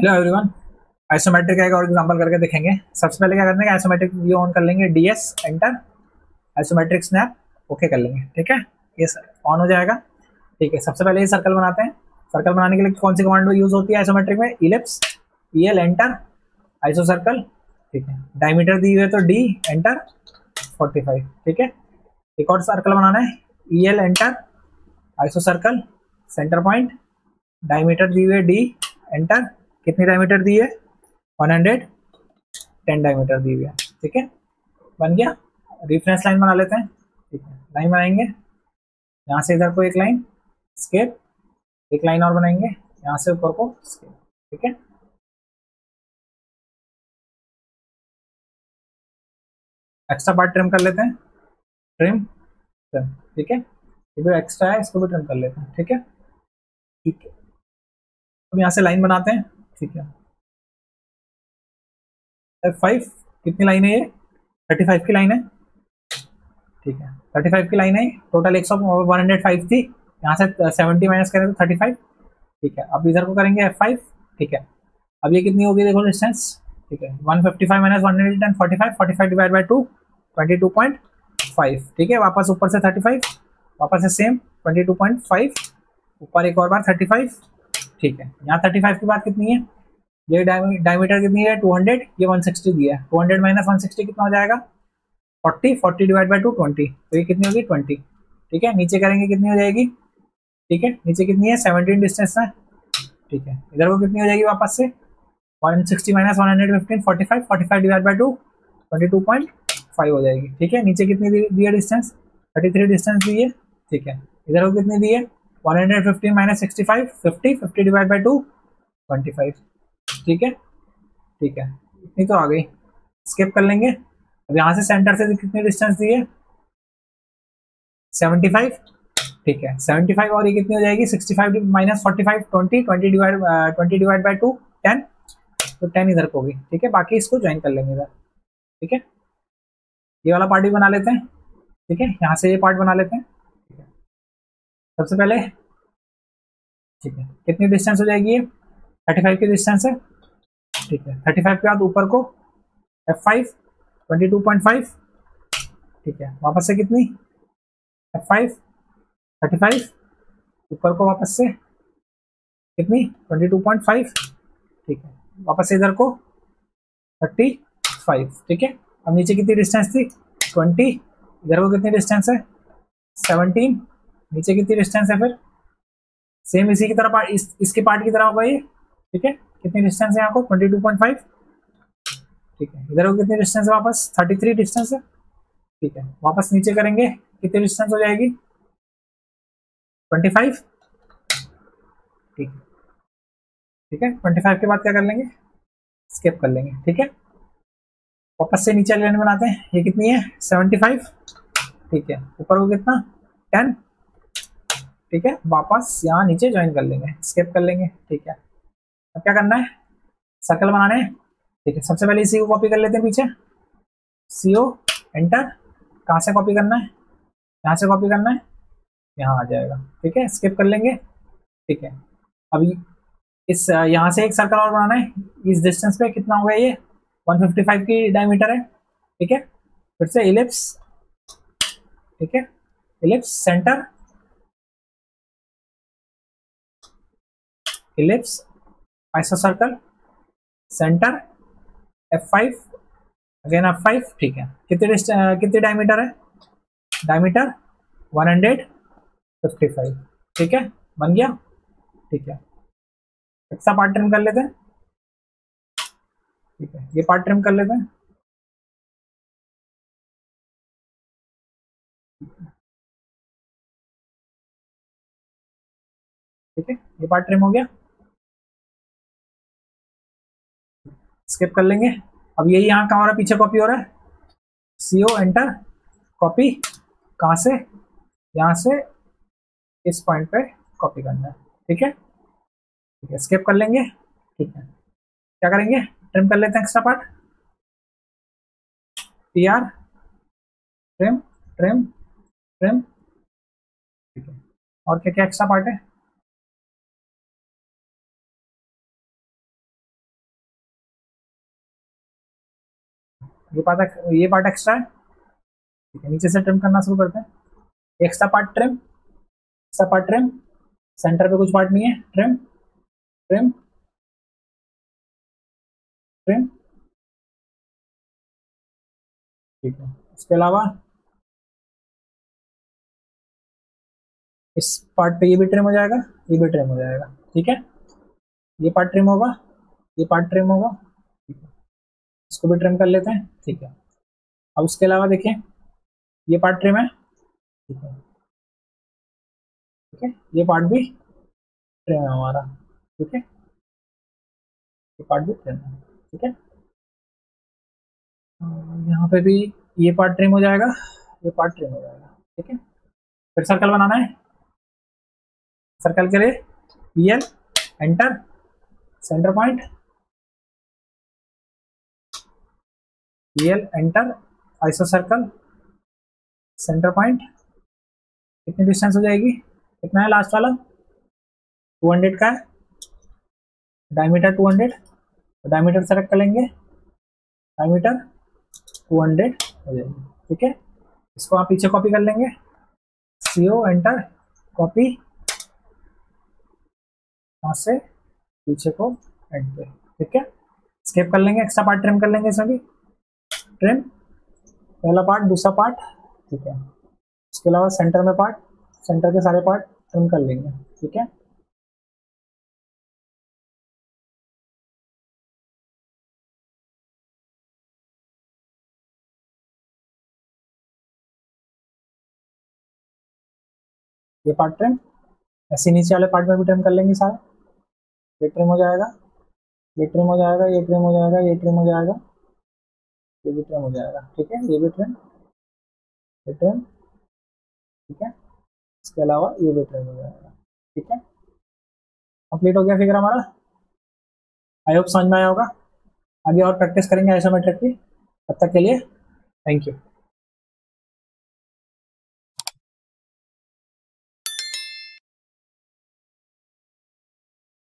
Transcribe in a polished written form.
Hello everyone. Isometric का एक और एग्जांपल करके देखेंगे। सबसे पहले क्या करना है, आइसोमेट्रिक व्यू ऑन कर लेंगे, DS enter, isometric snap okay कर लेंगे। ठीक है, ये ऑन हो जाएगा। ठीक है, सबसे पहले ये सर्कल बनाते हैं। सर्कल बनाने के लिए कौन सी कमांड यूज होती है आइसोमेट्रिक में? Ellipse, EL enter, iso circle. ठीक है, डायमीटर दी हुई है तो डी एंटर 45। ठीक है, एक और सर्कल बनाना है, EL enter, iso circle, centre point, diameter दी हुई है डी एंटर। कितनी डायमीटर दी है? 110 डायमीटर दी हुई है। ठीक है, बन गया। रेफरेंस लाइन बना लेते हैं। ठीक है, लाइन बनाएंगे, यहाँ से इधर को एक लाइन स्केप, एक लाइन और बनाएंगे यहाँ से ऊपर को स्केप। ठीक है, एक्स्ट्रा पार्ट ट्रिम कर लेते हैं, ट्रिम ट्रिम। ठीक है, ये जो एक्स्ट्रा है इसको भी ट्रिम कर लेते हैं। ठीक है, ठीक है, अब यहाँ से लाइन बनाते हैं। ठीक है, F5 कितनी लाइन है? ये 35 की लाइन है। ठीक है, 35 की लाइन है, टोटल 105 थी, यहाँ से 70 माइनस करें तो 35। ठीक है, अब इधर को करेंगे F5। ठीक है, अब ये कितनी होगी देखो डिस्टेंस। ठीक है, 155 माइनस 110 45, 45 डिवाइड बाई 2 22.5। ठीक है, वापस ऊपर से 35, वापस से सेम 22.5, ऊपर एक और बार 35। ठीक है, यहाँ 35 की बात कितनी है? ये डायमीटर कितनी है? 200, ये 160 दिया है। 200 माइनस 160 कितना हो जाएगा? 40, 40 डिवाइड बाई 2 20, तो ये कितनी होगी? 20। ठीक है, नीचे करेंगे कितनी हो जाएगी? ठीक है, नीचे कितनी है? 17 डिस्टेंस है। ठीक है, इधर को कितनी हो जाएगी वापस से? 160 माइनस 115 45, 45 डिवाइड बाई 2 22.5 हो जाएगी। ठीक है, नीचे कितनी दी है डिस्टेंस? 33 डिस्टेंस दी है। ठीक है, इधर को कितनी दी है? 115 माइनस 65 50, 50 डिवाइड बाई 2 25। ठीक है, ठीक है, इतनी तो आ गई। स्किप कर लेंगे। अब यहाँ से सेंटर से कितनी डिस्टेंस दी है? 75। ठीक है, 75 और ये कितनी हो जाएगी? 65 माइनस 45 20, 20 डिवाइड बाई 2 10, तो 10 इधर को होगी। ठीक है, बाकी इसको ज्वाइन कर लेंगे इधर। ठीक है, ये वाला पार्ट भी बना लेते हैं। ठीक है, यहाँ से ये पार्ट बना लेते हैं। ठीक है, सबसे पहले ठीक है, कितनी डिस्टेंस हो जाएगी? ये 35 की डिस्टेंस है। ठीक है, 35 के बाद ऊपर को F5 22.5। ठीक है, वापस से कितनी? F5 35, ऊपर को वापस से कितनी? 22.5। ठीक है, वापस से इधर को 35। ठीक है, अब नीचे कितनी डिस्टेंस थी? 20, इधर को कितनी डिस्टेंस है? 17, नीचे कितनी डिस्टेंस है फिर? सेम इसी की तरह इसके पार्ट की तरह होगा ये। ठीक है, कितनी डिस्टेंस है यहाँ को? 22.5। ठीक है, इधर को कितनी डिस्टेंस है? वापस 33 डिस्टेंस है। ठीक है, वापस नीचे करेंगे, कितनी डिस्टेंस हो जाएगी? 25। ठीक है, ठीक है, 25 के बाद क्या कर लेंगे? स्किप कर लेंगे। ठीक है, वापस से नीचे लाइन बनाते हैं। ये कितनी है? 75। ठीक है, ऊपर को कितना? 10। ठीक है, वापस यहाँ नीचे ज्वाइन कर लेंगे, स्किप कर लेंगे। ठीक है, अब क्या करना है? सर्कल बनाने हैं। ठीक है, सबसे पहले इसी को कॉपी कर लेते हैं पीछे, CO एंटर। कहाँ से कॉपी करना है? यहाँ से कॉपी करना है, यहाँ आ जाएगा। ठीक है, स्किप कर लेंगे। ठीक है, अभी इस यहाँ से एक सर्कल और बनाना है। इस डिस्टेंस पे कितना होगा? ये 155 की डायमीटर है। ठीक है, फिर से इलिप्स। ठीक है, ellipse centre, ellipse, iso circle, centre, F5, again F5। ठीक है, कितनी डायमीटर है? डायमीटर 155। ठीक है, बन गया। ठीक है, एक्स्ट्रा पार्ट ट्रिम कर लेते हैं। ठीक है, ये पार्ट ट्रिम कर लेते हैं। ठीक है, ये पार्ट ट्रिम हो गया, स्किप कर लेंगे। अब यही यहाँ कहाँ हो रहा है? पीछे कॉपी हो रहा है। CO एंटर, कॉपी, कहाँ से? यहाँ से इस पॉइंट पे कॉपी करना है। ठीक है, ठीक है, स्किप कर लेंगे। ठीक है, क्या करेंगे? ट्रिम कर लेते हैं extra part, PR, trim, trim, trim. ठीक है, और क्या क्या एक्स्ट्रा पार्ट है? ये पार्ट एक्स्ट्रा है, ठीक है। नीचे से ट्रिम करना शुरू करते हैं। Extra part trim, extra part trim, centre पे कुछ पार्ट नहीं है, ट्रिम ट्रिम ट्रिम, ठीक है। इसके अलावा इस पार्ट पे ये भी ट्रिम हो जाएगा, ये भी ट्रिम हो जाएगा, ठीक है। ये पार्ट ट्रिम होगा, ये पार्ट ट्रिम होगा, ठीक है। इसको भी ट्रिम कर लेते हैं, ठीक है। अब उसके अलावा देखिए ये पार्ट ट्रिम है, ठीक है, ठीक है। ये पार्ट भी ट्रिम है हमारा, ठीक है। ये पार्ट भी ट्रिम है, ठीक है। यहाँ पे भी ये पार्ट ट्रिम हो जाएगा, ये पार्ट ट्रिम हो जाएगा, ठीक है। फिर सर्कल बनाना है। सर्कल के लिए L enter, centre point, L enter, iso circle, centre point. कितनी डिस्टेंस हो जाएगी, कितना है लास्ट वाला, 200 का है, डायमीटर 200, डायमीटर सेलेक्ट कर लेंगे, डायमीटर 200 हो जाएगी, ठीक है। इसको आप पीछे कॉपी कर लेंगे, CO एंटर, कॉपी, यहाँ से पीछे को एंड पे, ठीक है। स्केप कर लेंगे, एक्स्ट्रा पार्ट ट्रिम कर लेंगे, इसमें भी ट्रिम, पहला पार्ट, दूसरा पार्ट, ठीक है। इसके अलावा सेंटर में पार्ट, सेंटर के सारे पार्ट ट्रिम कर लेंगे, ठीक है। ये पार्ट ट्रिम, ऐसे नीचे वाले पार्ट में भी ट्रिम कर लेंगे सारे, ये ट्रिम हो जाएगा, ये ट्रिम हो जाएगा, ये ट्रिम हो जाएगा, ये ट्रिम हो जाएगा, ये भी ट्रिम हो जाएगा, ठीक है। ये भी ट्रिम, ये ट्रिम, ठीक है। इसके अलावा ये भी ट्रिम हो जाएगा, ठीक है। कंप्लीट हो गया फिगर हमारा। आई होप समझ में आया होगा। आगे और प्रैक्टिस करेंगे आइसोमेट्रिक की, तब तक के लिए थैंक यू।